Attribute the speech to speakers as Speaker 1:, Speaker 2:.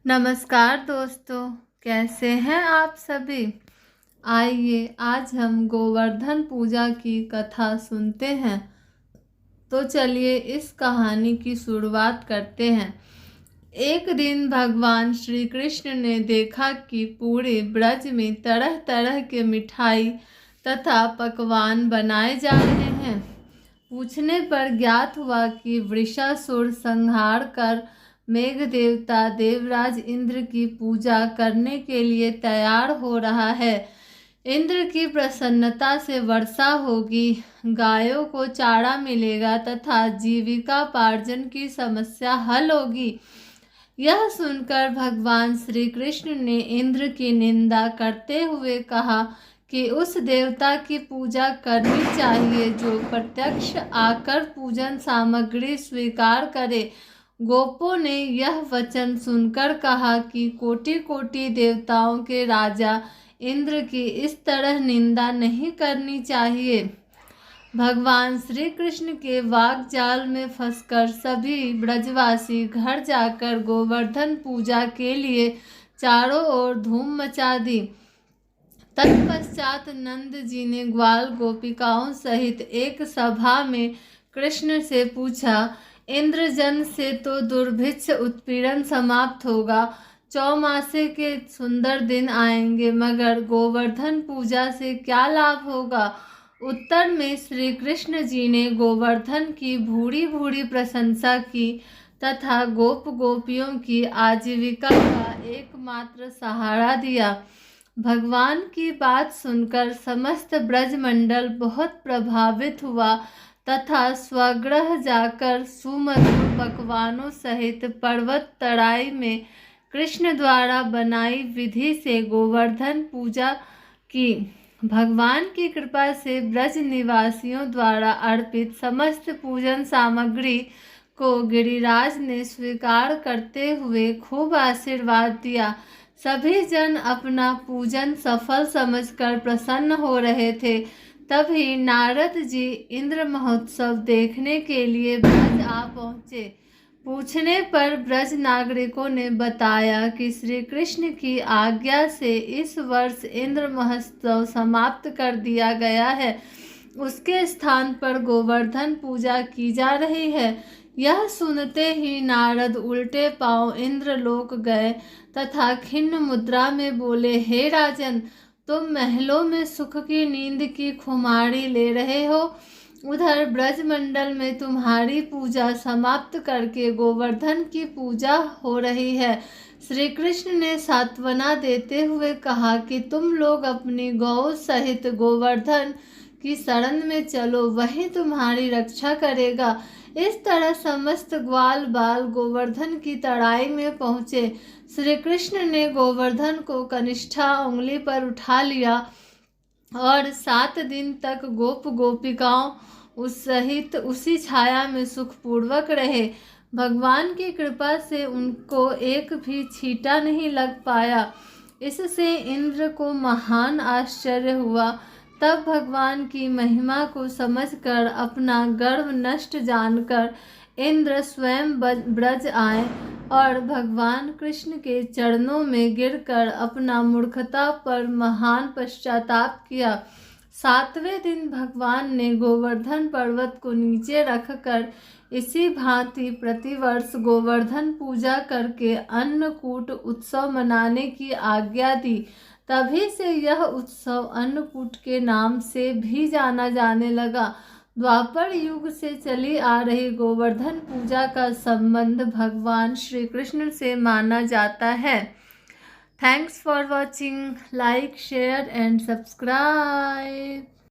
Speaker 1: नमस्कार दोस्तों, कैसे हैं आप सभी। आइए आज हम गोवर्धन पूजा की कथा सुनते हैं। तो चलिए इस कहानी की शुरुआत करते हैं। एक दिन भगवान श्री कृष्ण ने देखा कि पूरे ब्रज में तरह तरह के मिठाई तथा पकवान बनाए जा रहे हैं। पूछने पर ज्ञात हुआ कि वृषासुर संहार कर मेघ देवता देवराज इंद्र की पूजा करने के लिए तैयार हो रहा है। इंद्र की प्रसन्नता से वर्षा होगी, गायों को चारा मिलेगा तथा जीविकापार्जन की समस्या हल होगी। यह सुनकर भगवान श्री कृष्ण ने इंद्र की निंदा करते हुए कहा कि उस देवता की पूजा करनी चाहिए जो प्रत्यक्ष आकर पूजन सामग्री स्वीकार करे। गोपों ने यह वचन सुनकर कहा कि कोटि कोटि देवताओं के राजा इंद्र की इस तरह निंदा नहीं करनी चाहिए। भगवान श्री कृष्ण के वाकजाल में फंसकर सभी ब्रजवासी घर जाकर गोवर्धन पूजा के लिए चारों ओर धूम मचा दी। तत्पश्चात नंद जी ने ग्वाल गोपिकाओं सहित एक सभा में कृष्ण से पूछा, इंद्रजन से तो दुर्भिक्ष उत्पीड़न समाप्त होगा, चौमासे के सुंदर दिन आएंगे, मगर गोवर्धन पूजा से क्या लाभ होगा। उत्तर में श्री कृष्ण जी ने गोवर्धन की भूरी भूरी प्रशंसा की तथा गोप गोपियों की आजीविका का एकमात्र सहारा दिया। भगवान की बात सुनकर समस्त ब्रजमंडल बहुत प्रभावित हुआ तथा स्वगृह जाकर सुमधुर पकवानों सहित पर्वत तराई में कृष्ण द्वारा बनाई विधि से गोवर्धन पूजा की। भगवान की कृपा से ब्रज निवासियों द्वारा अर्पित समस्त पूजन सामग्री को गिरिराज ने स्वीकार करते हुए खूब आशीर्वाद दिया। सभी जन अपना पूजन सफल समझकर प्रसन्न हो रहे थे। तभी नारद जी इंद्र महोत्सव देखने के लिए ब्रज आ पहुँचे। पूछने पर ब्रज नागरिकों ने बताया कि श्री कृष्ण की आज्ञा से इस वर्ष इंद्र महोत्सव समाप्त कर दिया गया है। उसके स्थान पर गोवर्धन पूजा की जा रही है। यह सुनते ही नारद उल्टे पांव इंद्रलोक गए तथा खिन्न मुद्रा में बोले, हे राजन, तुम महलों में सुख की नींद की खुमारी ले रहे हो, उधर ब्रजमंडल में तुम्हारी पूजा समाप्त करके गोवर्धन की पूजा हो रही है। श्री कृष्ण ने सांत्वना देते हुए कहा कि तुम लोग अपनी गौ सहित गोवर्धन की शरण में चलो, वही तुम्हारी रक्षा करेगा। इस तरह समस्त ग्वाल बाल गोवर्धन की तराई में पहुँचे। श्री कृष्ण ने गोवर्धन को कनिष्ठा उंगली पर उठा लिया और 7 दिन तक गोप गोपिकाओं उस सहित उसी छाया में सुखपूर्वक रहे। भगवान की कृपा से उनको एक भी छींटा नहीं लग पाया। इससे इंद्र को महान आश्चर्य हुआ। तब भगवान की महिमा को समझकर अपना गर्व नष्ट जानकर इंद्र स्वयं ब्रज आए और भगवान कृष्ण के चरणों में गिरकर अपना मूर्खता पर महान पश्चाताप किया। 7वें दिन भगवान ने गोवर्धन पर्वत को नीचे रखकर इसी भांति प्रतिवर्ष गोवर्धन पूजा करके अन्नकूट उत्सव मनाने की आज्ञा दी। तभी से यह उत्सव अन्नकूट के नाम से भी जाना जाने लगा। द्वापर युग से चली आ रही गोवर्धन पूजा का संबंध भगवान श्री कृष्ण से माना जाता है। Thanks for watching. Like, share and subscribe.